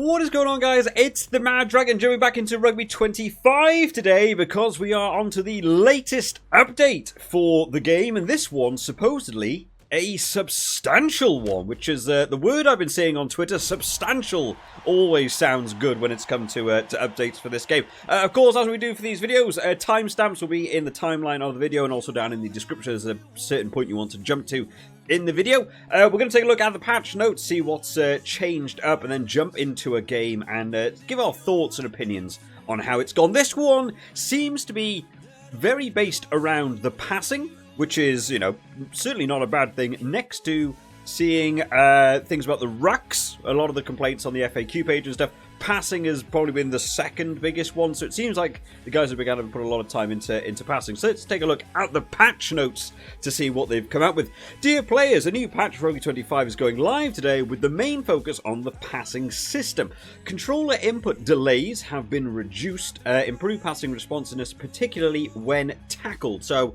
What is going on, guys? It's the Mad Dragon jumping back into Rugby 25 today because we are on to the latest update for the game, and this one supposedly a substantial one, which is the word I've been seeing on Twitter. Substantial always sounds good when it's come to updates for this game. Of course, as we do for these videos, timestamps will be in the timeline of the video and also down in the description. There's a certain point you want to jump to in the video. We're going to take a look at the patch notes, see what's changed up, and then jump into a game and give our thoughts and opinions on how it's gone. This one seems to be very based around the passing, which is, you know, certainly not a bad thing, next to seeing things about the rucks. A lot of the complaints on the FAQ page and stuff, passing has probably been the second biggest one, so it seems like the guys have begun to put a lot of time into passing. So let's take a look at the patch notes to see what they've come out with. Dear players, a new patch for Rugby 25 is going live today with the main focus on the passing system. Controller input delays have been reduced, improved passing responsiveness, particularly when tackled. So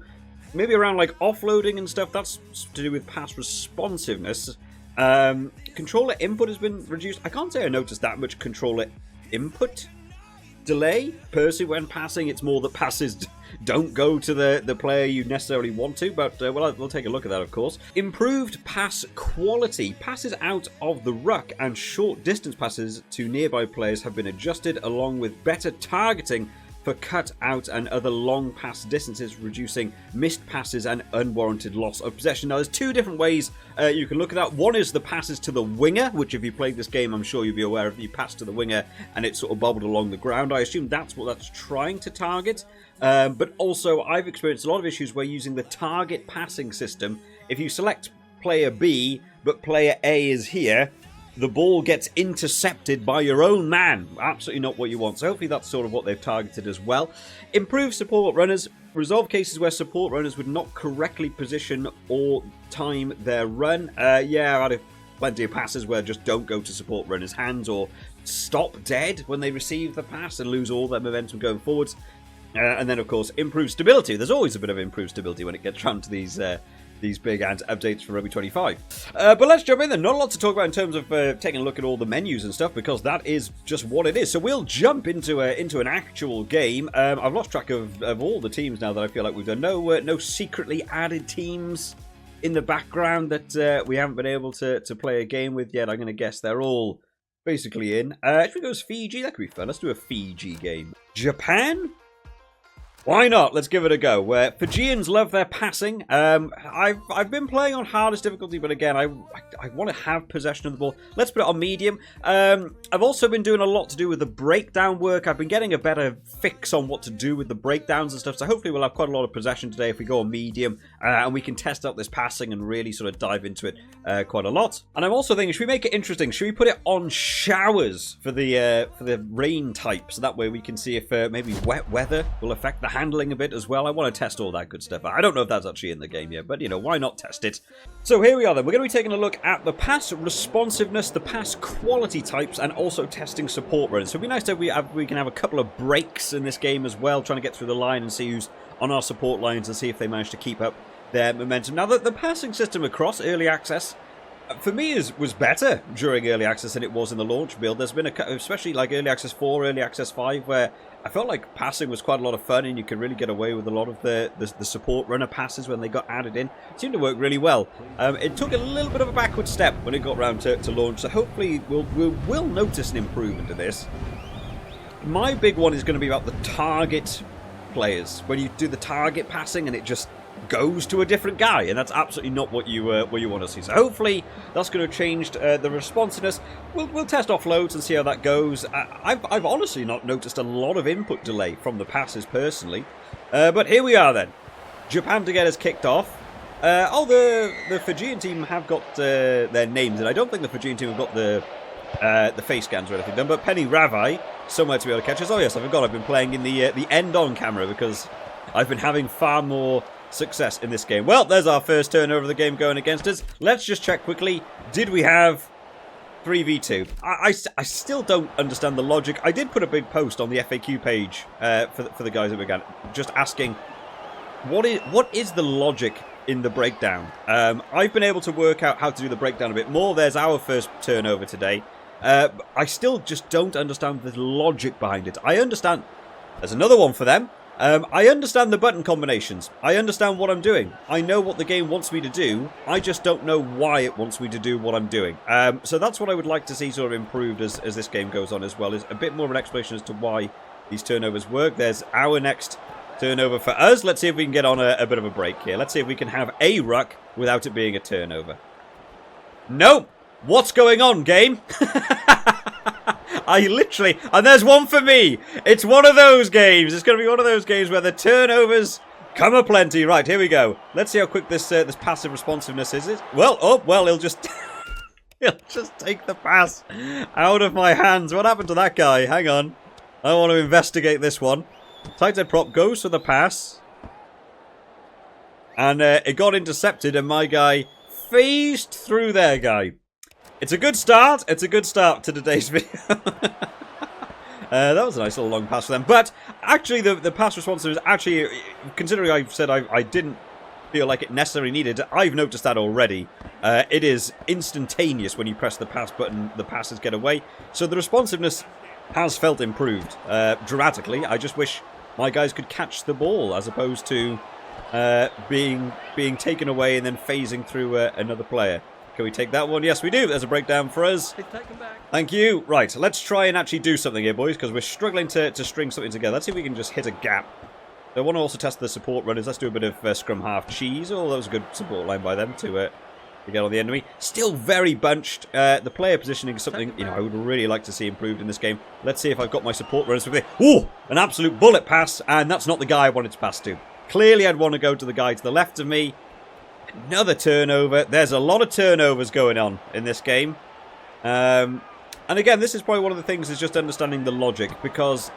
maybe around like offloading and stuff, that's to do with pass responsiveness. Controller input has been reduced. I can't say I noticed that much controller input delay. Personally, when passing, it's more that passes don't go to the player you necessarily want to, but we'll take a look at that, of course. Improved pass quality. Passes out of the ruck and short distance passes to nearby players have been adjusted, along with better targeting for cut out and other long pass distances, reducing missed passes and unwarranted loss of possession. Now, there's two different ways you can look at that. One is the passes to the winger, which if you played this game, I'm sure you'll be aware of. You pass to the winger and it sort of bobbled along the ground. I assume that's what that's trying to target. But also, I've experienced a lot of issues where using the target passing system, if you select player B, but player A is here, the ball gets intercepted by your own man. Absolutely not what you want. So hopefully that's sort of what they've targeted as well. Improve support runners. Resolve cases where support runners would not correctly position or time their run. Yeah, I've had plenty of passes where just don't go to support runners' hands or stop dead when they receive the pass and lose all their momentum going forwards. And then, of course, improve stability. There's always a bit of improved stability when it gets around to these big updates for Rugby 25. But let's jump in then. Not a lot to talk about in terms of taking a look at all the menus and stuff, because that is just what it is. So we'll jump into an actual game. I've lost track of all the teams now that I feel like we've done. No secretly added teams in the background that we haven't been able to play a game with yet. I'm going to guess they're all basically in. If it goes Fiji, that could be fun. Let's do a Fiji game. Japan? Why not? Let's give it a go. Fijians love their passing. I've been playing on hardest difficulty, but again, I want to have possession of the ball. Let's put it on medium. I've also been doing a lot to do with the breakdown work. I've been getting a better fix on what to do with the breakdowns and stuff, so hopefully we'll have quite a lot of possession today if we go on medium, and we can test out this passing and really sort of dive into it quite a lot. And I'm also thinking, should we make it interesting? Should we put it on showers for the rain type, so that way we can see if maybe wet weather will affect the handling a bit as well. I want to test all that good stuff. I don't know if that's actually in the game yet, but you know, why not test it? So here we are then. We're going to be taking a look at the pass responsiveness, the pass quality types, and also testing support runs. So it'd be nice that we can have a couple of breaks in this game as well, trying to get through the line and see who's on our support lines and see if they manage to keep up their momentum. Now, the passing system across early access, for me, was better during early access than it was in the launch build. There's been especially like early access 4, early access 5, where I felt like passing was quite a lot of fun and you could really get away with a lot of the support runner passes when they got added in. It seemed to work really well. It took a little bit of a backward step when it got round to launch, so hopefully we'll notice an improvement to this. My big one is going to be about the target players. When you do the target passing and it just goes to a different guy, and that's absolutely not what you want to see. So hopefully that's going to have changed the responsiveness. We'll test offloads and see how that goes. I've honestly not noticed a lot of input delay from the passes personally, but here we are then. Japan to get us kicked off. The Fijian team have got their names, and I don't think the Fijian team have got the face scans or anything done, but Penny Ravai somewhere to be able to catch us. Oh yes, I forgot I've been playing in the end on camera because I've been having far more success in this game. Well, there's our first turnover of the game going against us. Let's just check quickly. Did we have 3v2? I still don't understand the logic. I did put a big post on the FAQ page for the guys that began, just asking what is the logic in the breakdown. I've been able to work out how to do the breakdown a bit more. There's our first turnover today. I still just don't understand the logic behind it. I understand... There's another one for them. I understand the button combinations. I understand what I'm doing. I know what the game wants me to do. I just don't know why it wants me to do what I'm doing. So that's what I would like to see sort of improved as this game goes on as well. Is a bit more of an explanation as to why these turnovers work. There's our next turnover for us. Let's see if we can get on a bit of a break here. Let's see if we can have a ruck without it being a turnover. Nope. What's going on, game? I literally... And there's one for me. It's one of those games. It's going to be one of those games where the turnovers come aplenty. Right, here we go. Let's see how quick this passive responsiveness is. Well, he'll just... he'll just take the pass out of my hands. What happened to that guy? Hang on. I want to investigate this one. Tight head prop goes for the pass. And it got intercepted, and my guy phased through there, guy. It's a good start. It's a good start to today's video. That was a nice little long pass for them. But actually, the pass response was actually, considering I said I didn't feel like it necessarily needed, I've noticed that already. It is instantaneous when you press the pass button, the passes get away. So the responsiveness has felt improved dramatically. I just wish my guys could catch the ball as opposed to being taken away and then phasing through another player. Can we take that one? Yes, we do. There's a breakdown for us. Thank you. Right, let's try and actually do something here, boys, because we're struggling to string something together. Let's see if we can just hit a gap. I want to also test the support runners. Let's do a bit of scrum half cheese. Oh, that was a good support line by them to get on the enemy. Still very bunched. The player positioning is something, I would really like to see improved in this game. Let's see if I've got my support runners with me. Ooh, an absolute bullet pass, and that's not the guy I wanted to pass to. Clearly, I'd want to go to the guy to the left of me. Another turnover. There's a lot of turnovers going on in this game. And again, this is probably one of the things is just understanding the logic. Because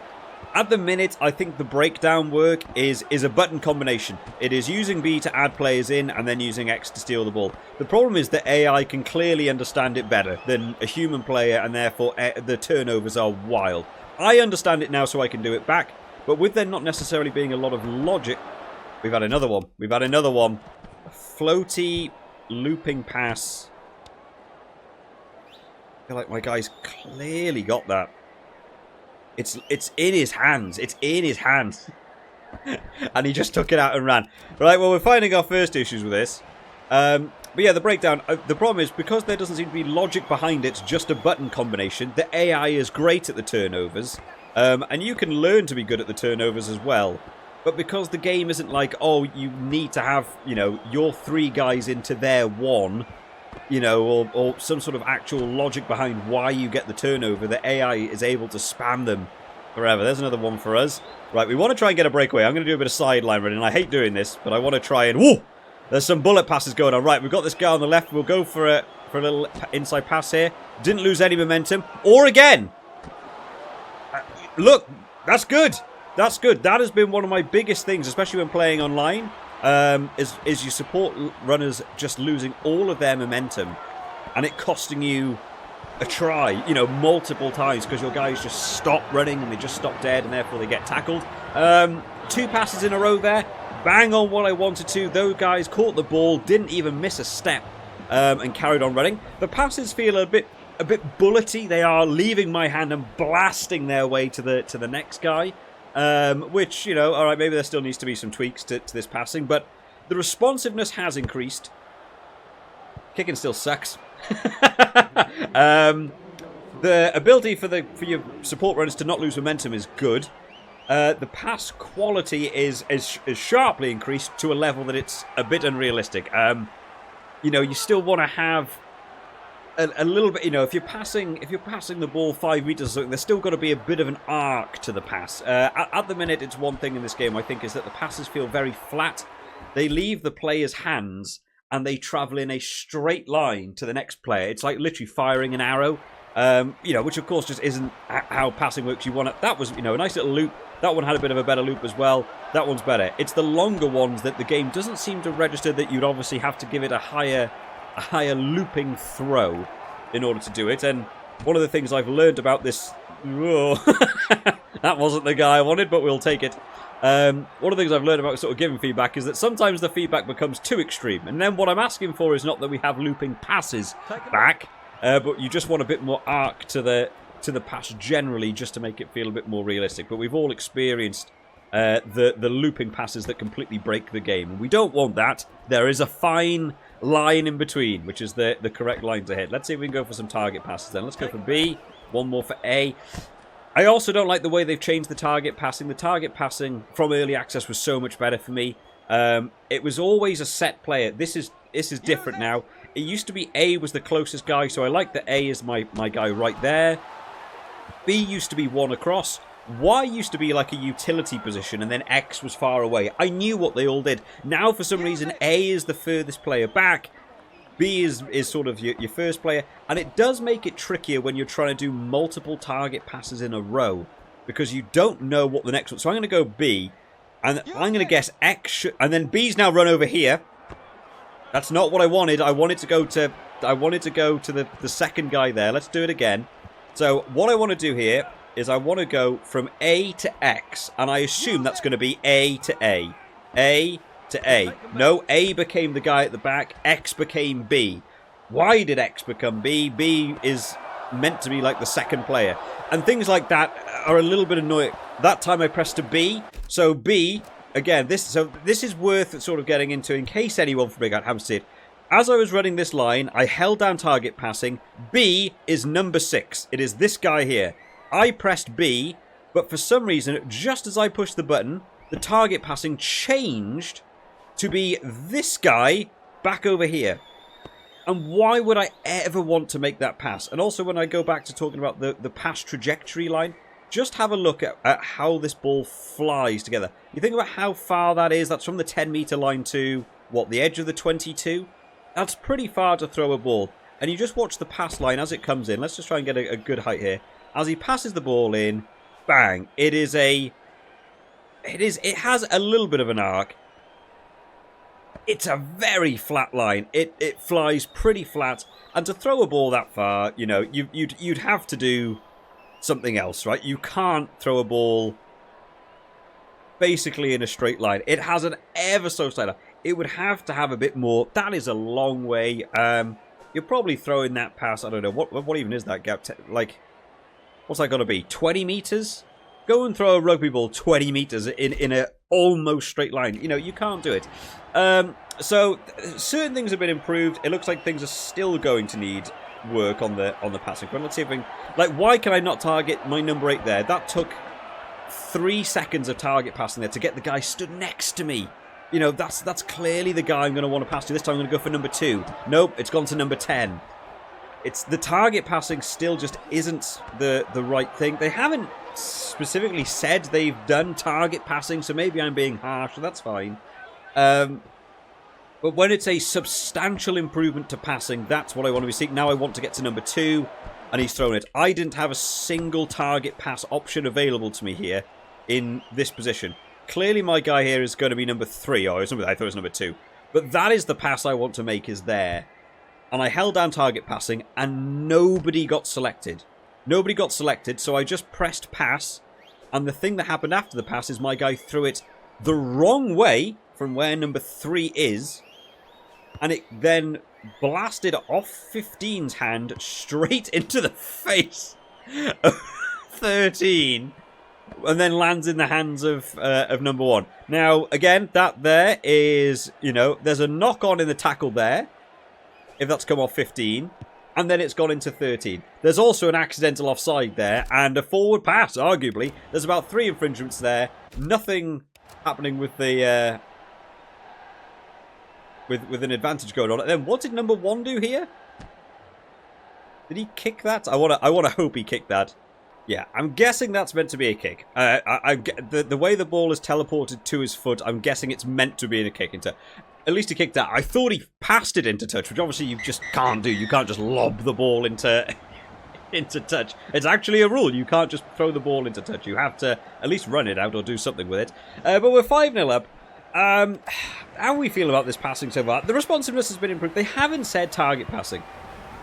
at the minute, I think the breakdown work is a button combination. It is using B to add players in and then using X to steal the ball. The problem is that AI can clearly understand it better than a human player. And therefore, the turnovers are wild. I understand it now so I can do it back. But with there not necessarily being a lot of logic... We've had another one. We've had another one. A floaty, looping pass. I feel like my guy's clearly got that. It's in his hands. It's in his hands. And he just took it out and ran. Right, well, we're finding our first issues with this. But yeah, the breakdown. The problem is, because there doesn't seem to be logic behind it, just a button combination, the AI is great at the turnovers. And you can learn to be good at the turnovers as well. But because the game isn't like, oh, you need to have, your 3 guys into their 1, or some sort of actual logic behind why you get the turnover, the AI is able to spam them forever. There's another one for us. Right, we want to try and get a breakaway. I'm going to do a bit of sideline running. I hate doing this, but I want to try and... Whoa! There's some bullet passes going on. Right, we've got this guy on the left. We'll go for a little inside pass here. Didn't lose any momentum. Or again! Look, that's good. That's good. That has been one of my biggest things, especially when playing online, is your support runners just losing all of their momentum and it costing you a try, multiple times because your guys just stop running and they just stop dead and therefore they get tackled. 2 passes in a row there. Bang on what I wanted to. Those guys caught the ball, didn't even miss a step and carried on running. The passes feel a bit bullety. They are leaving my hand and blasting their way to the next guy. Which, all right, maybe there still needs to be some tweaks to this passing, but the responsiveness has increased. Kicking still sucks. The ability for your support runners to not lose momentum is good. The pass quality is sharply increased to a level that it's a bit unrealistic. You still want to have a little bit, if you're passing the ball 5 meters or something, there's still got to be a bit of an arc to the pass. At the minute, it's one thing in this game, I think, is that the passes feel very flat. They leave the player's hands and they travel in a straight line to the next player. It's like literally firing an arrow, which of course just isn't how passing works. You want it. That was, a nice little loop. That one had a bit of a better loop as well. That one's better. It's the longer ones that the game doesn't seem to register that you'd obviously have to give it a higher looping throw in order to do it. And one of the things I've learned about this... that wasn't the guy I wanted, but we'll take it. One of the things I've learned about sort of giving feedback is that sometimes the feedback becomes too extreme. And then what I'm asking for is not that we have looping passes back. But you just want a bit more arc to the pass generally, just to make it feel a bit more realistic. But we've all experienced the looping passes that completely break the game. And we don't want that. There is a fine line in between, which is the correct line to hit. Let's see if we can go for some target passes then. Let's go for B. One more for A. I also don't like the way they've changed the target passing. The target passing from early access was so much better for me. It was always a set player. This is different now. It used to be A was the closest guy, so I like that A is my guy right there. B used to be one across. Y used to be like a utility position, and then X was far away. I knew what they all did. Now, for some reason, A is the furthest player back. B is sort of your first player, and it does make it trickier when you're trying to do multiple target passes in a row, because you don't know what the next one. So I'm going to go B, and I'm going to guess X, and then B's now run over here. That's not what I wanted. I wanted to go to the second guy there. Let's do it again. So what I want to do here is I want to go from A to X, and I assume that's going to be A to A. A to A. No, A became the guy at the back. X became B. Why did X become B? B is meant to be like the second player. And things like that are a little bit annoying. That time I pressed to B. So B, again, this is worth sort of getting into in case anyone from Big Out haven't seen it. As I was running this line, I held down target passing. B is number 6. It is this guy here. I pressed B, but for some reason, just as I pushed the button, the target passing changed to be this guy back over here. And why would I ever want to make that pass? And also, when I go back to talking about the pass trajectory line, just have a look at how this ball flies together. You think about how far that is. That's from the 10-meter line to, what, the edge of the 22? That's pretty far to throw a ball. And you just watch the pass line as it comes in. Let's just try and get a good height here. As he passes the ball in, bang. It has a little bit of an arc. It's a very flat line. It flies pretty flat, and to throw a ball that far, you know, you'd have to do something else, right? You can't throw a ball basically in a straight line. It has an ever so slight arc. It would have to have a bit more. That is a long way. You're probably throwing that pass. I don't know what even is that gap. Like, what's that got to be? 20 meters? Go and throw a rugby ball 20 meters in a almost straight line. You know, you can't do it. So certain things have been improved. It looks like things are still going to need work on the passing front. Let's see if we can, like, why can I not target my number 8 there? That took 3 seconds of target passing there to get the guy stood next to me. You know, that's clearly the guy I'm going to want to pass to. This time I'm going to go for number 2. Nope, it's gone to number 10. It's the target passing still just isn't the right thing. They haven't specifically said they've done target passing, so maybe I'm being harsh, so that's fine. But when it's a substantial improvement to passing, that's what I want to be seeing. Now I want to get to number 2, and he's thrown it. I didn't have a single target pass option available to me here in this position. Clearly my guy here is going to be number 3, or I thought it was number 2. But that is the pass I want to make, is there. And I held down target passing, and nobody got selected. Nobody got selected, so I just pressed pass, and the thing that happened after the pass is my guy threw it the wrong way from where number 3 is, and it then blasted off 15's hand straight into the face of 13, and then lands in the hands of number 1. Now, again, that there is, you know, there's a knock-on in the tackle there, if that's come off 15, and then it's gone into 13. There's also an accidental offside there, and a forward pass, arguably. There's about 3 infringements there. Nothing happening with the with an advantage going on. And then what did number 1 do here? Did he kick that? I wanna hope he kicked that. Yeah, I'm guessing that's meant to be a kick. The way the ball is teleported to his foot, I'm guessing it's meant to be a kick into. At least he kicked that. I thought he passed it into touch, which obviously you just can't do. You can't just lob the ball into touch. It's actually a rule. You can't just throw the ball into touch. You have to at least run it out or do something with it. But we're 5-0 up. How do we feel about this passing so far? The responsiveness has been improved. They haven't said target passing.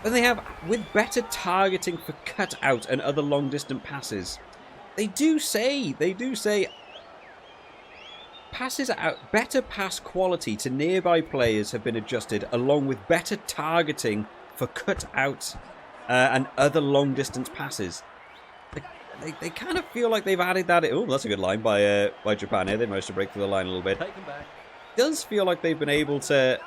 But they have, with better targeting for cut-out and other long-distance passes. They do say passes out, better pass quality to nearby players have been adjusted, along with better targeting for cut-out and other long-distance passes. They kind of feel like they've added that. Oh, that's a good line by Japan here. They managed to break through the line a little bit. It does feel like they've been able to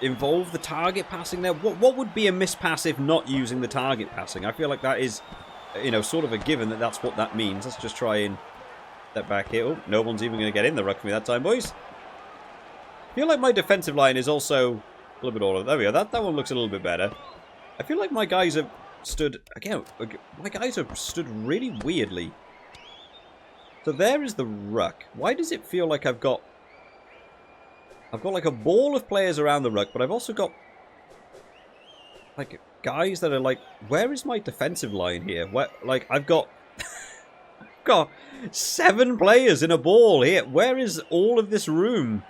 involve the target passing there. What would be a miss pass if not using the target passing? I feel like that is, you know, sort of a given that that's what that means. Let's just try and step back here. Oh, no one's even going to get in the ruck for me that time, boys. I feel like my defensive line is also a little bit older. There we go. That one looks a little bit better. I feel like my guys have stood, again, my guys have stood really weirdly. So there is the ruck. Why does it feel like I've got like a ball of players around the ruck, but I've also got like guys that are like, where is my defensive line here? Where, like, I've got 7 players in a ball here. Where is all of this room?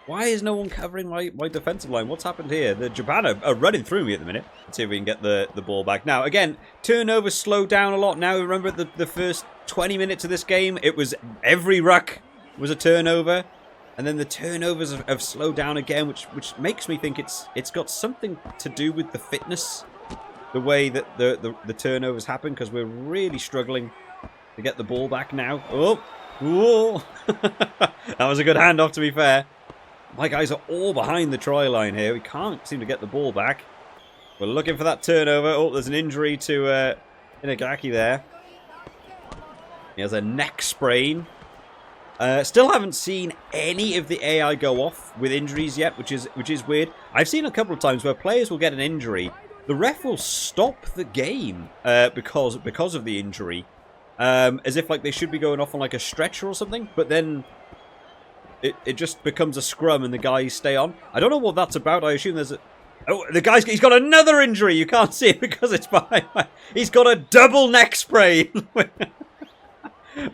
Why is no one covering my defensive line? What's happened here? The Japan are running through me at the minute. Let's see if we can get the ball back. Now, again, turnovers slowed down a lot. Now, remember the first 20 minutes of this game, it was every ruck was a turnover. And then the turnovers have slowed down again, which makes me think it's got something to do with the fitness. The way that the turnovers happen, because we're really struggling to get the ball back now. Oh! Whoa! That was a good handoff, to be fair. My guys are all behind the try line here. We can't seem to get the ball back. We're looking for that turnover. Oh, there's an injury to Inagaki there. He has a neck sprain. Still haven't seen any of the AI go off with injuries yet, which is weird. I've seen a couple of times where players will get an injury. The ref will stop the game because of the injury. As if like they should be going off on like a stretcher or something, but then it just becomes a scrum and the guys stay on. I don't know what that's about. I assume there's a... Oh, he's got another injury. You can't see it because it's behind my... He's got a double neck sprain.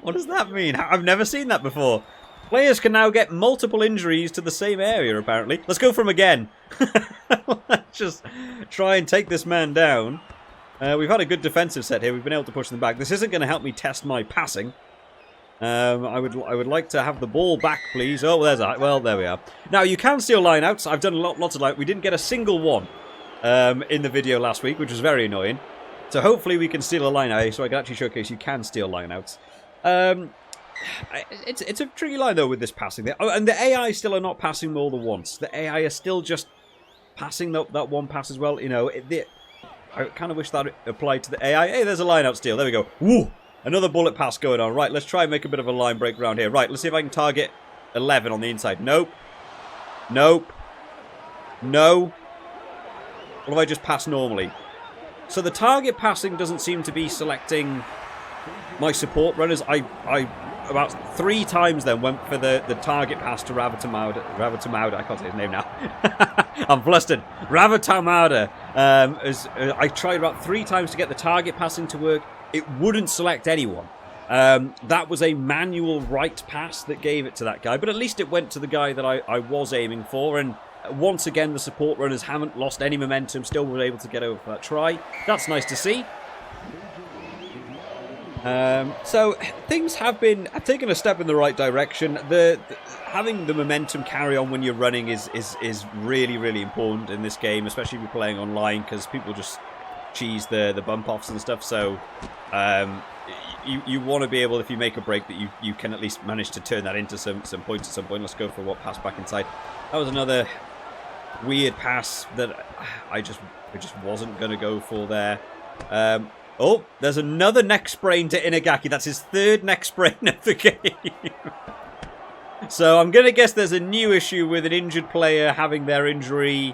What does that mean? I've never seen that before. Players can now get multiple injuries to the same area, apparently. Let's go for him again. Let's just try and take this man down. We've had a good defensive set here. We've been able to push them back. This isn't going to help me test my passing. I would like to have the ball back, please. Oh, there's that. Well, there we are. Now, you can steal lineouts. I've done lots of lineouts. We didn't get a single one in the video last week, which was very annoying. So hopefully we can steal a lineout, so I can actually showcase you can steal lineouts. It's a tricky line, though, with this passing. Oh, and the AI still are not passing more than once. The AI are still just passing that one pass as well. You know, I kind of wish that applied to the AI. Hey, there's a lineout steal. There we go. Woo! Another bullet pass going on. Right, let's try and make a bit of a line break around here. Right, let's see if I can target 11 on the inside. Nope. Nope. No. What if I just pass normally? So the target passing doesn't seem to be selecting my support runners. I about 3 times then went for the target pass to Ravatamauda. I can't say his name now. I'm flustered. Ravatamauda. I tried about 3 times to get the target passing to work. It wouldn't select anyone. That was a manual right pass that gave it to that guy, but at least it went to the guy that I was aiming for, and once again the support runners haven't lost any momentum, still were able to get over for that try. That's nice to see. So things have taken a step in the right direction. Having the momentum carry on when you're running is really, really important in this game, especially if you're playing online, because people just cheese the bump offs and stuff. So you want to be able, if you make a break, that you can at least manage to turn that into some points at some point. Let's go for what pass back inside. That was another weird pass that I just wasn't going to go for there. Oh, there's another neck sprain to Inagaki. That's his 3rd neck sprain of the game. So I'm going to guess there's a new issue with an injured player having their injury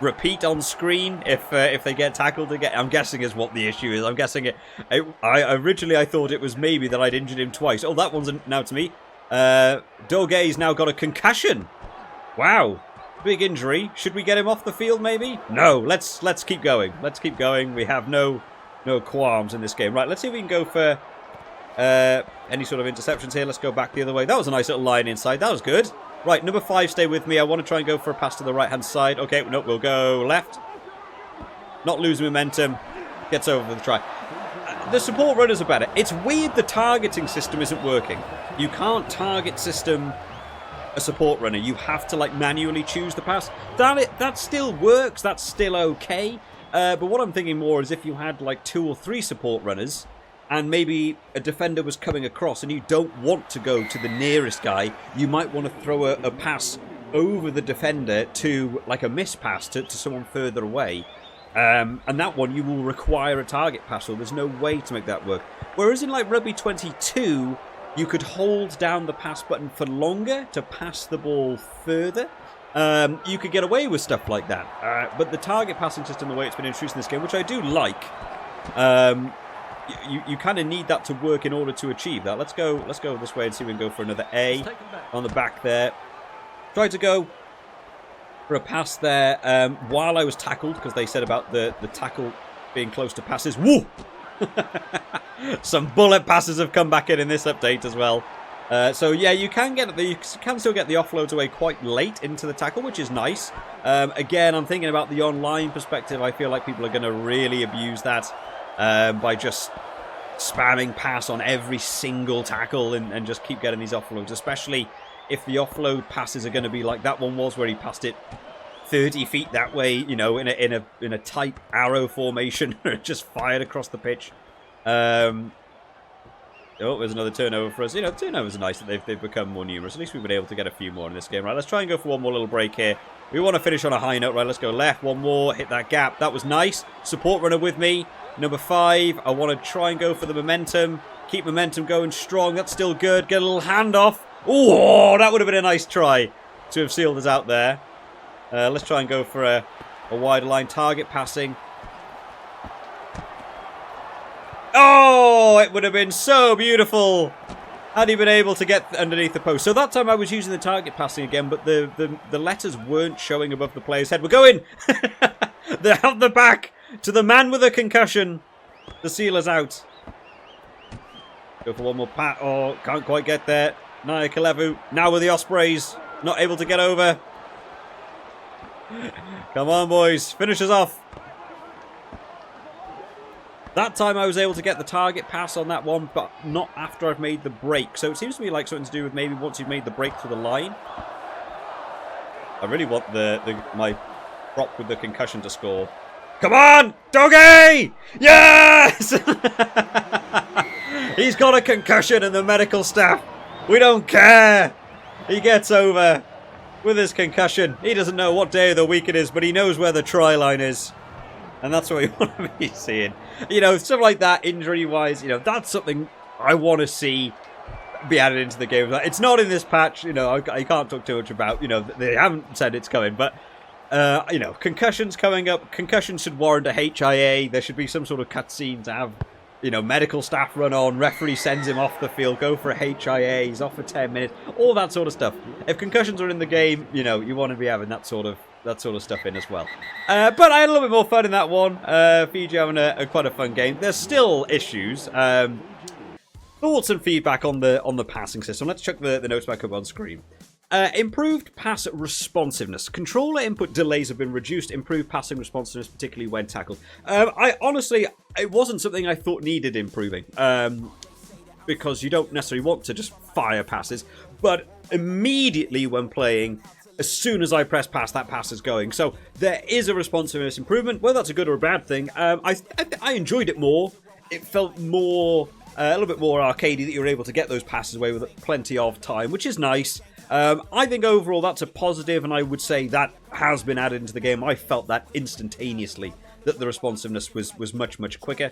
repeat on screen if they get tackled again. I'm guessing is what the issue is. I'm guessing it. Originally I thought it was maybe that I'd injured him twice. Oh, that one's now to me. Doge's now got a concussion. Wow. Big injury. Should we get him off the field maybe? No. Let's keep going. Let's keep going. We have no qualms in this game. Right, let's see if we can go for any sort of interceptions here. Let's go back the other way. That was a nice little line inside. That was good. Right, number 5, stay with me. I want to try and go for a pass to the right-hand side. Okay, no, we'll go left. Not losing momentum. Gets over for the try. The support runners are better. It's weird the targeting system isn't working. You can't target system a support runner. You have to like manually choose the pass. That still works. That's still okay. But what I'm thinking more is if you had like 2 or 3 support runners, and maybe a defender was coming across and you don't want to go to the nearest guy, you might want to throw a pass over the defender to like a miss pass to someone further away. And that one you will require a target pass, or there's no way to make that work. Whereas in like Rugby 22, you could hold down the pass button for longer to pass the ball further. You could get away with stuff like that. But the target passing system, the way it's been introduced in this game, which I do like, you kind of need that to work in order to achieve that. Let's go this way and see if we can go for another A on the back there. Tried to go for a pass there while I was tackled, because they said about the tackle being close to passes. Woo! Some bullet passes have come back in this update as well. So yeah, you can still get the offloads away quite late into the tackle, which is nice. Again, I'm thinking about the online perspective. I feel like people are going to really abuse that by just spamming pass on every single tackle and just keep getting these offloads, especially if the offload passes are going to be like that one was, where he passed it 30 feet that way, you know, in a tight arrow formation, just fired across the pitch. Oh, there's another turnover for us. You know, turnovers are nice that they've become more numerous. At least we've been able to get a few more in this game. Right, let's try and go for one more little break here. We want to finish on a high note. Right, let's go left. One more. Hit that gap. That was nice. Support runner with me. Number 5. I want to try and go for the momentum. Keep momentum going strong. That's still good. Get a little handoff. Oh, that would have been a nice try to have sealed us out there. Let's try and go for a wide line target passing. Oh, it would have been so beautiful had he been able to get underneath the post. So that time I was using the target passing again, but the letters weren't showing above the player's head. We're going! They're out the back to the man with a concussion. The sealer's out. Go for one more pat. Oh, can't quite get there. Naya Kalevu now with the Ospreys. Not able to get over. Come on, boys. Finish us off. That time I was able to get the target pass on that one, but not after I've made the break. So it seems to be like something to do with maybe once you've made the break to the line. I really want my prop with the concussion to score. Come on, Doggy! Yes! He's got a concussion and the medical staff. We don't care. He gets over with his concussion. He doesn't know what day of the week it is, but he knows where the try line is. And that's what we want to be seeing. You know, stuff like that, injury-wise, you know, that's something I want to see be added into the game. It's not in this patch, you know, I can't talk too much about, you know, they haven't said it's coming, but, you know, concussions coming up. Concussions should warrant a HIA. There should be some sort of cutscene to have, you know, medical staff run on, referee sends him off the field, go for a HIA, he's off for 10 minutes, all that sort of stuff. If concussions are in the game, you know, you want to be having that sort of stuff in as well. But I had a little bit more fun in that one. Fiji having quite a fun game. There's still issues. Thoughts and feedback on the passing system. Let's check the notes back up on screen. Improved pass responsiveness. Controller input delays have been reduced. Improved passing responsiveness, particularly when tackled. I honestly, it wasn't something I thought needed improving. Because you don't necessarily want to just fire passes. But immediately when playing, as soon as I press pass, that pass is going. So there is a responsiveness improvement. Whether that's a good or a bad thing, I enjoyed it more. It felt more, a little bit more arcadey that you were able to get those passes away with plenty of time, which is nice. I think overall that's a positive, and I would say that has been added into the game. I felt that instantaneously, that the responsiveness was much, much quicker.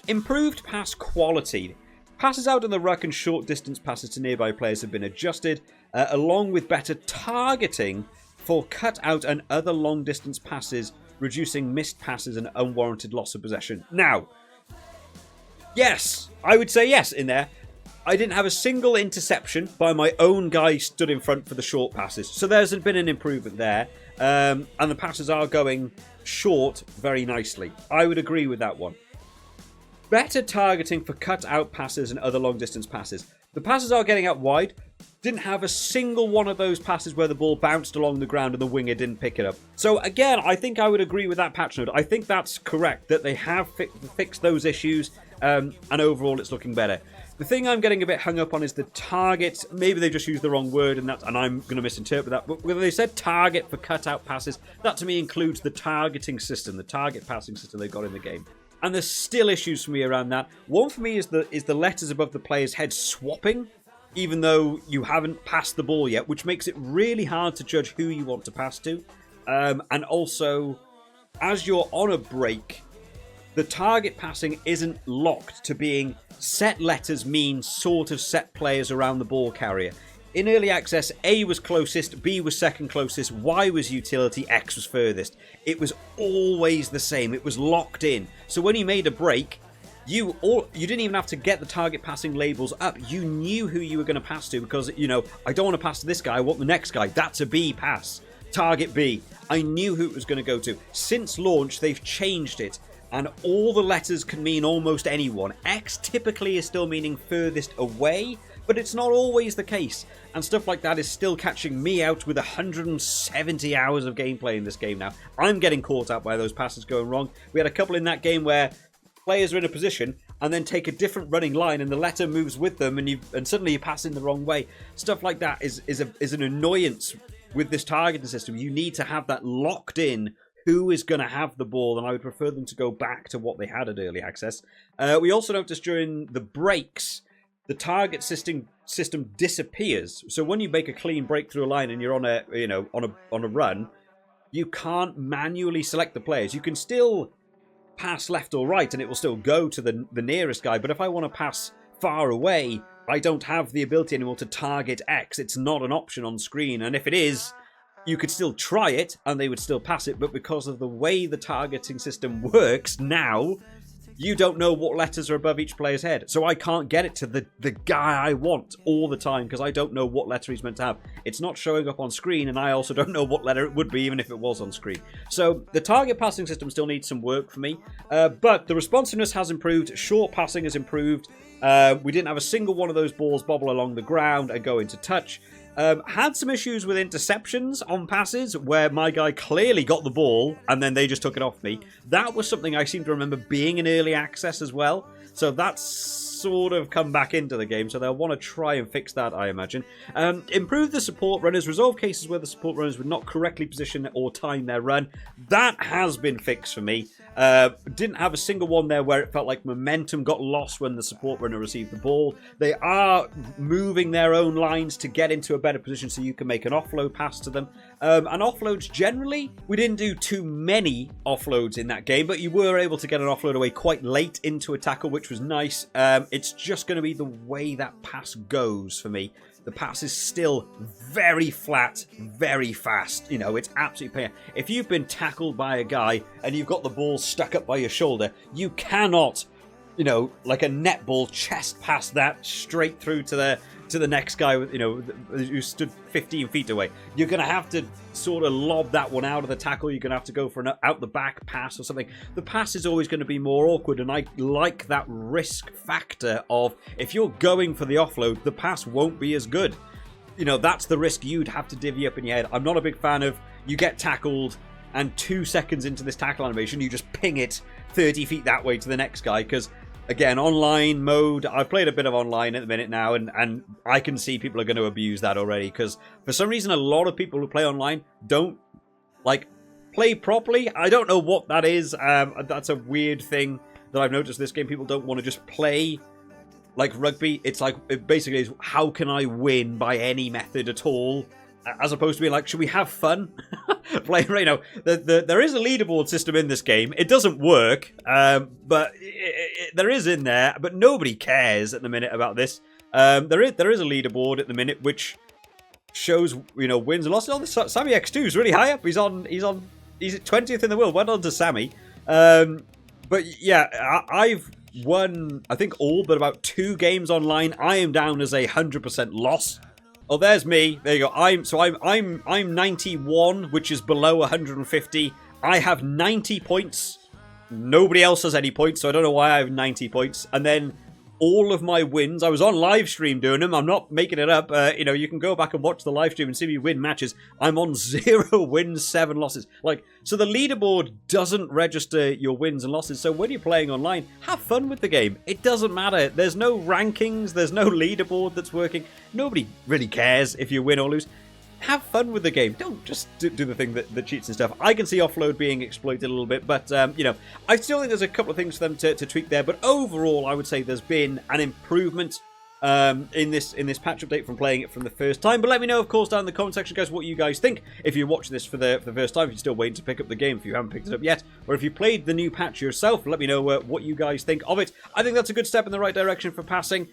Improved pass quality. Passes out in the ruck and short distance passes to nearby players have been adjusted, along with better targeting for cut out and other long distance passes, reducing missed passes and unwarranted loss of possession. Now, yes, I would say yes in there. I didn't have a single interception by my own guy stood in front for the short passes. So there's been an improvement there. And the passes are going short very nicely. I would agree with that one. Better targeting for cut-out passes and other long-distance passes. The passes are getting out wide. Didn't have a single one of those passes where the ball bounced along the ground and the winger didn't pick it up. So again, I think I would agree with that patch note. I think that's correct, that they have fixed those issues, and overall it's looking better. The thing I'm getting a bit hung up on is the target. Maybe they just used the wrong word, and I'm going to misinterpret that. But when they said target for cutout passes, that to me includes the targeting system, the target passing system they've got in the game. And there's still issues for me around that. One for me is the letters above the player's head swapping, even though you haven't passed the ball yet, which makes it really hard to judge who you want to pass to. And also, as you're on a break, the target passing isn't locked to being set letters mean sort of set players around the ball carrier. In early access, A was closest, B was second closest, Y was utility, X was furthest. It was always the same. It was locked in. So when you made a break, you didn't even have to get the target passing labels up. You knew who you were going to pass to because, you know, I don't want to pass to this guy. I want the next guy. That's a B pass. Target B. I knew who it was going to go to. Since launch, they've changed it. And all the letters can mean almost anyone. X typically is still meaning furthest away, but it's not always the case. And stuff like that is still catching me out with 170 hours of gameplay in this game now. I'm getting caught out by those passes going wrong. We had a couple in that game where players are in a position and then take a different running line and the letter moves with them and suddenly you pass in the wrong way. Stuff like that is an annoyance with this targeting system. You need to have that locked in. Who is going to have the ball, and I would prefer them to go back to what they had at early access. We also noticed during the breaks, the target system disappears. So when you make a clean break through a line and you're on a run, you can't manually select the players. You can still pass left or right, and it will still go to the nearest guy. But if I want to pass far away, I don't have the ability anymore to target X. It's not an option on screen, and if it is, you could still try it and they would still pass it, but because of the way the targeting system works now, you don't know what letters are above each player's head. So I can't get it to the guy I want all the time because I don't know what letter he's meant to have. It's not showing up on screen, and I also don't know what letter it would be even if it was on screen. So the target passing system still needs some work for me, but the responsiveness has improved, short passing has improved. We didn't have a single one of those balls bobble along the ground and go into touch. Had some issues with interceptions on passes where my guy clearly got the ball and then they just took it off me. That was something I seem to remember being in early access as well. So that's sort of come back into the game. So they'll want to try and fix that, I imagine. Improve the support runners. Resolve cases where the support runners would not correctly position or time their run. That has been fixed for me. Didn't have a single one there where it felt like momentum got lost when the support runner received the ball. They are moving their own lines to get into a better position so you can make an offload pass to them. And offloads generally, we didn't do too many offloads in that game, but you were able to get an offload away quite late into a tackle, which was nice. It's just going to be the way that pass goes for me. The pass is still very flat, very fast. You know, it's absolutely pain. If you've been tackled by a guy and you've got the ball stuck up by your shoulder, you cannot, you know, like a netball, chest pass that straight through to the next guy, you know, who stood 15 feet away. You're going to have to sort of lob that one out of the tackle. You're going to have to go for an out-the-back pass or something. The pass is always going to be more awkward, and I like that risk factor of if you're going for the offload, the pass won't be as good. You know, that's the risk you'd have to divvy up in your head. I'm not a big fan of you get tackled and 2 seconds into this tackle animation, you just ping it 30 feet that way to the next guy, because again, online mode, I've played a bit of online at the minute now, and I can see people are going to abuse that already, because for some reason a lot of people who play online don't, like, play properly. I don't know what that is. That's a weird thing that I've noticed this game. People don't want to just play like rugby. It's like, it basically is, how can I win by any method at all? As opposed to being like, should we have fun? Playing, you know, there is a leaderboard system in this game. It doesn't work, but there is in there. But nobody cares at the minute about this. There is a leaderboard at the minute which shows, you know, wins and losses. Oh, Sammy X2 is really high up. He's at 20th in the world. Well done to Sammy. But yeah, I've won, I think, all but about 2 games online. I am down as a 100% loss. Oh, there's me. There you go. I'm 91, which is below 150. I have 90 points. Nobody else has any points, so I don't know why I have 90 points. And then all of my wins. I was on live stream doing them. I'm not making it up. You know, you can go back and watch the live stream and see me win matches. I'm on 0 wins, 7 losses. Like, so the leaderboard doesn't register your wins and losses. So when you're playing online, have fun with the game. It doesn't matter. There's no rankings. There's no leaderboard that's working. Nobody really cares if you win or lose. Have fun with the game. Don't just do the thing that cheats and stuff. I can see offload being exploited a little bit, but, you know, I still think there's a couple of things for them to tweak there. But overall, I would say there's been an improvement in this patch update from playing it from the first time. But let me know, of course, down in the comment section, guys, what you guys think. If you're watching this for the first time, if you're still waiting to pick up the game, if you haven't picked it up yet, or if you played the new patch yourself, let me know what you guys think of it. I think that's a good step in the right direction for passing.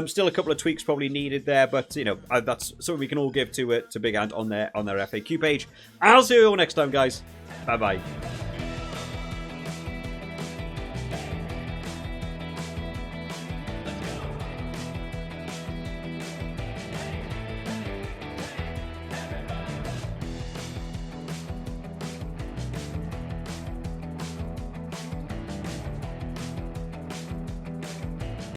Still a couple of tweaks probably needed there, but, you know, that's something we can all give to Big Ant on their FAQ page. I'll see you all next time, guys. Bye-bye.